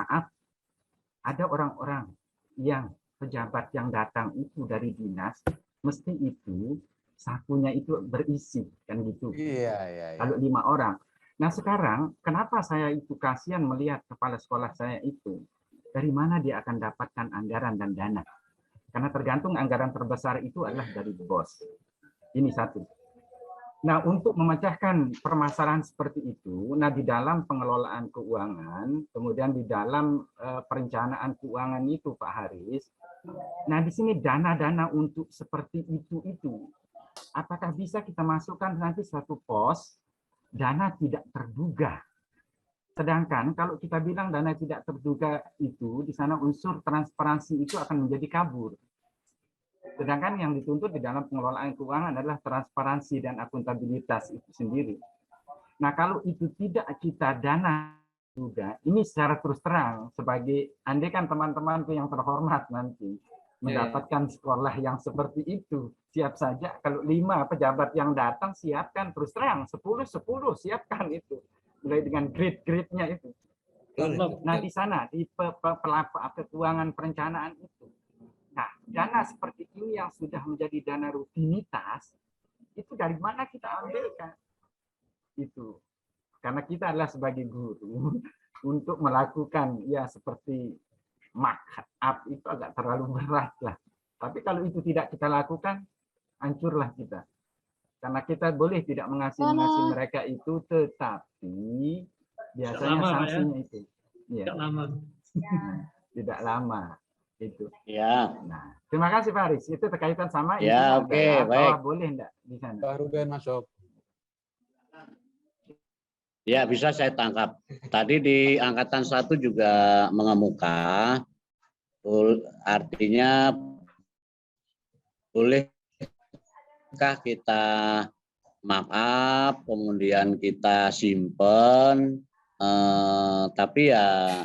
ada orang-orang yang pejabat yang datang itu dari dinas, mesti itu sakunya itu berisi, kan gitu. Iya. Kalau 5 orang. Nah sekarang, kenapa saya itu kasihan melihat kepala sekolah saya itu, dari mana dia akan dapatkan anggaran dan dana? Karena tergantung anggaran terbesar itu adalah dari bos. Ini satu. Nah, untuk memecahkan permasalahan seperti itu, nah di dalam pengelolaan keuangan, kemudian di dalam perencanaan keuangan itu Pak Haris, Nah, di sini dana-dana untuk seperti itu, apakah bisa kita masukkan nanti suatu pos dana tidak terduga? Sedangkan kalau kita bilang dana tidak terduga itu, di sana unsur transparansi itu akan menjadi kabur. Sedangkan yang dituntut di dalam pengelolaan keuangan adalah transparansi dan akuntabilitas itu sendiri. Nah, kalau itu tidak kita dana juga, ini secara terus terang sebagai andai kan teman-temanku yang terhormat nanti mendapatkan sekolah yang seperti itu, siap saja kalau 5 pejabat yang datang siapkan terus terang 10 siapkan itu mulai dengan grade-grade-nya itu. Nah, di sana di keuangan perencanaan itu. Nah, dana seperti ini yang sudah menjadi dana rutinitas itu dari mana kita ambilkan? Itu karena kita adalah sebagai guru untuk melakukan ya seperti markup itu agak terlalu berat lah. Tapi kalau itu tidak kita lakukan, hancurlah kita. Karena kita boleh tidak mengasihi mereka itu, tetapi biasanya sanksinya itu. Ya. Tidak lama. Tidak lama. Itu. Ya. Nah, terima kasih Pak Aris. Itu terkaitan sama ya, oke, baik. Boleh enggak di sana? Pak Ruben masuk. Ya, bisa saya tangkap. Tadi di angkatan 1 juga mengemuka, artinya bolehkah kita markup, kemudian kita simpen, tapi ya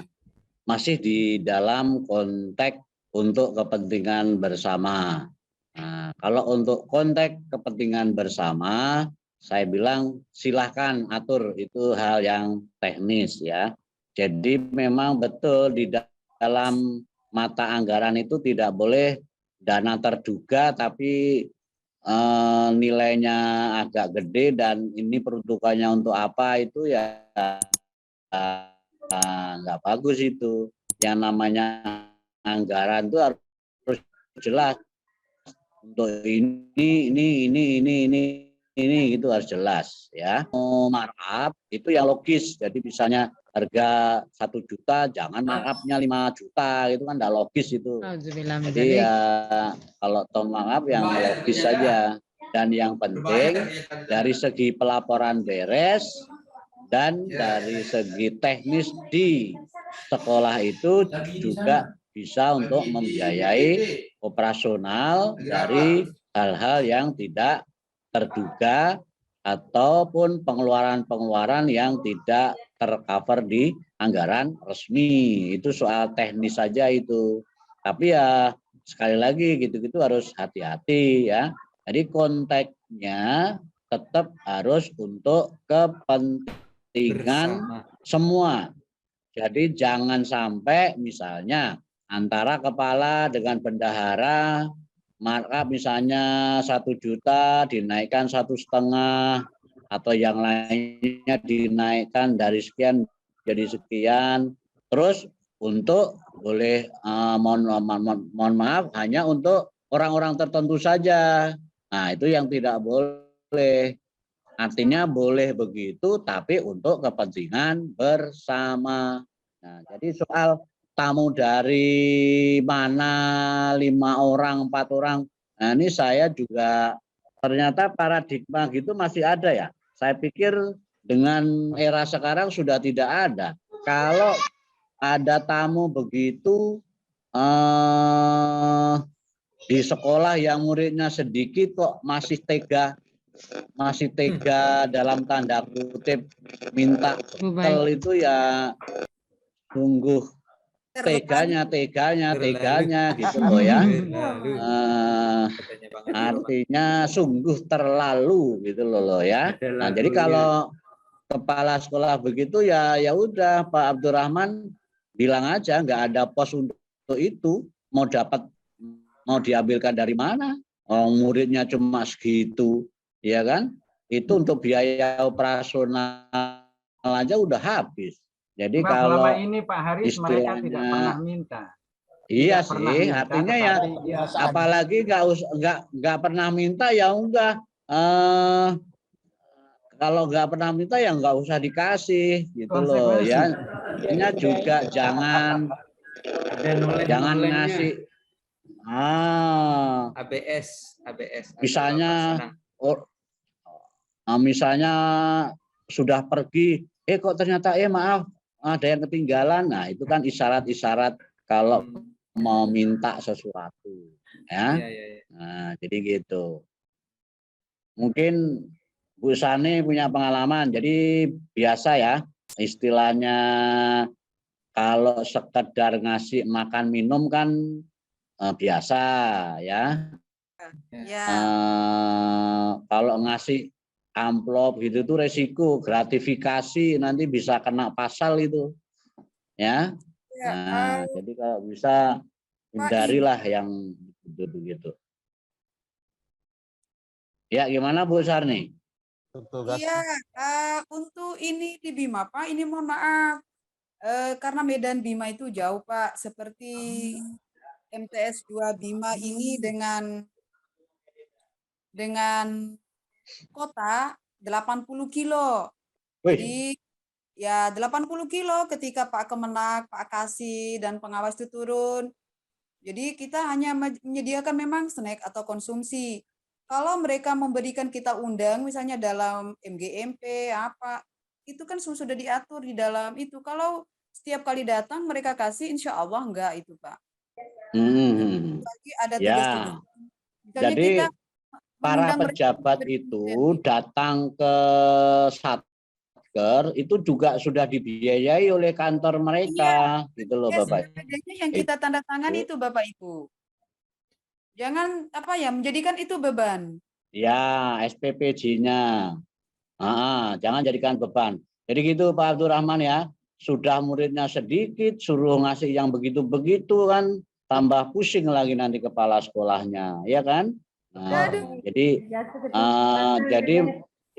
masih di dalam konteks untuk kepentingan bersama. Nah, kalau untuk konteks kepentingan bersama, saya bilang silahkan atur, itu hal yang teknis ya. Jadi memang betul di dalam mata anggaran itu tidak boleh dana terduga tapi nilainya agak gede dan ini peruntukannya untuk apa itu ya nggak bagus itu. Yang namanya anggaran itu harus jelas untuk ini gitu harus jelas ya. Markup itu yang logis. Jadi misalnya harga 1 juta jangan markupnya 5 juta itu kan enggak logis itu. Jadi ya kalau markup yang logis saja. Dan yang penting dari segi pelaporan beres dan dari segi teknis di sekolah itu juga bisa untuk membiayai operasional dari hal-hal yang tidak terduga ataupun pengeluaran-pengeluaran yang tidak tercover di anggaran resmi. Itu soal teknis saja itu. Tapi ya sekali lagi gitu-gitu harus hati-hati ya. Jadi konteksnya tetap harus untuk kepentingan semua. Jadi jangan sampai misalnya antara kepala dengan bendahara markup misalnya 1 juta dinaikkan 1,5 atau yang lainnya dinaikkan dari sekian jadi sekian. Terus untuk boleh mohon maaf hanya untuk orang-orang tertentu saja. Nah itu yang tidak boleh. Artinya boleh begitu tapi untuk kepentingan bersama. Nah jadi soal tamu dari mana 5 orang, 4 orang. Nah ini saya juga ternyata paradigma gitu masih ada ya. Saya pikir dengan era sekarang sudah tidak ada. Kalau ada tamu begitu di sekolah yang muridnya sedikit kok masih tega dalam tanda kutip minta tel itu ya sungguh teganya gitu loh ya. Artinya sungguh terlalu gitu loh ya. Nah jadi kalau kepala sekolah begitu ya udah Pak Abdurrahman bilang aja nggak ada pos untuk itu, mau diambilkan dari mana? Muridnya cuma segitu ya kan? Itu untuk biaya operasional aja udah habis. Jadi kalau selama ini Pak Haris mereka tidak pernah minta. Iya sih, minta, artinya ya apalagi nggak pernah minta ya enggak. Kalau nggak pernah minta ya nggak usah dikasih gitu loh ya. Artinya juga jangan ngasih ABS. Misalnya, misalnya sudah pergi, kok ternyata maaf ada yang ketinggalan. Nah itu kan isyarat-isyarat kalau mau minta sesuatu, ya. Nah jadi gitu. Mungkin Bu Sani punya pengalaman, jadi biasa ya istilahnya kalau sekedar ngasih makan minum kan biasa ya. Kalau ngasih amplop gitu tuh resiko gratifikasi nanti bisa kena pasal itu ya. Nah jadi kalau bisa hindarilah yang begitu. Ya gimana Bu Sarni? Iya, untuk ini di Bima Pak, ini mohon maaf karena Medan Bima itu jauh Pak, seperti MTS 2 Bima ini dengan kota 80 kilo. Jadi ya 80 kilo ketika Pak Kemenak, Pak Kasih dan pengawas itu turun. Jadi kita hanya menyediakan memang snack atau konsumsi. Kalau mereka memberikan kita undang misalnya dalam MGMP apa, itu kan sudah diatur di dalam itu. Kalau setiap kali datang mereka kasih, insya Allah enggak itu Pak. Lagi ada tugas-tugas. Jadi kita para pejabat itu datang ke Satker itu juga sudah dibiayai oleh kantor mereka, gitu loh Bapak. Yang kita tanda tangan itu Bapak Ibu. Jangan menjadikan itu beban. Ya, SPPJ-nya. Jangan jadikan beban. Jadi gitu Pak Abdurrahman ya. Sudah muridnya sedikit, suruh ngasih yang begitu-begitu kan, tambah pusing lagi nanti kepala sekolahnya, ya kan? Nah, jadi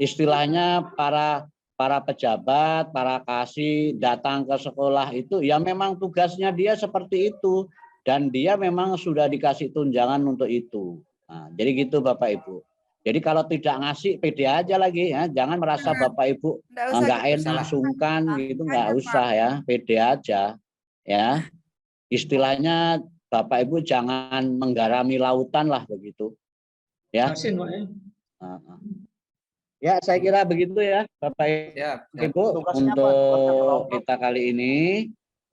istilahnya para pejabat, para kasih datang ke sekolah itu ya memang tugasnya dia seperti itu. Dan dia memang sudah dikasih tunjangan untuk itu. Nah, jadi gitu Bapak Ibu. Jadi kalau tidak ngasih pede aja lagi ya, jangan merasa Bapak Ibu nggak enak, sungkan gitu, nggak usah ya, pede aja ya. Istilahnya Bapak Ibu jangan menggarami lautan lah begitu. Ya. Ya, saya kira begitu ya Bapak Ibu untuk kita kali ini.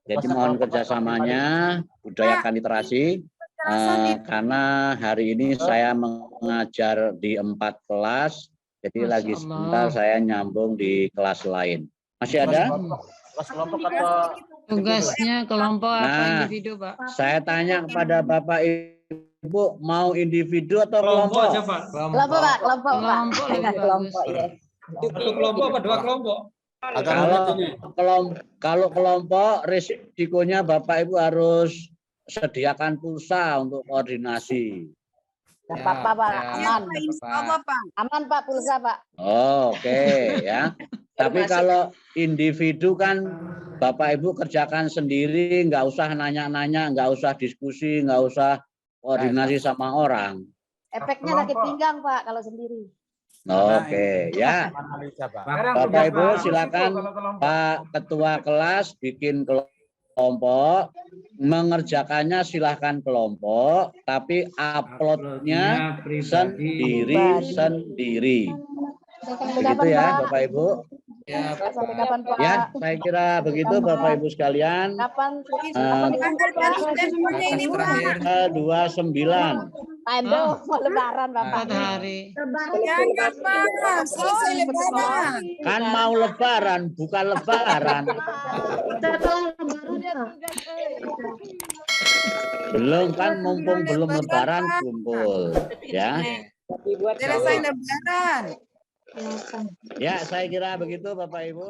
Jadi mohon kerjasamanya, budayakan literasi, karena hari ini saya mengajar di 4 kelas, jadi lagi sebentar saya nyambung di kelas lain. Masih ada? Tugasnya kelompok apa individu, Pak? Saya tanya kepada Bapak Ibu, mau individu atau kelompok? Kelompok, Pak. Kelompok, ya. Satu kelompok apa 2 kelompok? Kalau kelompok risikonya Bapak Ibu harus sediakan pulsa untuk koordinasi. Tidak apa-apa Pak, aman. Aman Pak, pulsa Pak. Oke ya. Tapi kalau individu kan Bapak Ibu kerjakan sendiri, nggak usah nanya-nanya, nggak usah diskusi, nggak usah koordinasi sama orang. Efeknya sakit pinggang Pak kalau sendiri. Oke, ya. Bapak Ibu silakan Pak Ketua kelas bikin kelompok, mengerjakannya silahkan kelompok, tapi uploadnya sendiri-sendiri. Begitu ya Bapak Ibu. Ya, sampai kapan Pak? Ya, saya kira begitu Bapak Ibu sekalian. Kapan dikumpul Pak? 29. Aduh, mau lebaran Bapak. Hari. Kan mau lebaran, bukan lebaran. Belum kan, mumpung belum lebaran kumpul, ya. Selesai lebaran. Ya, saya kira begitu Bapak Ibu.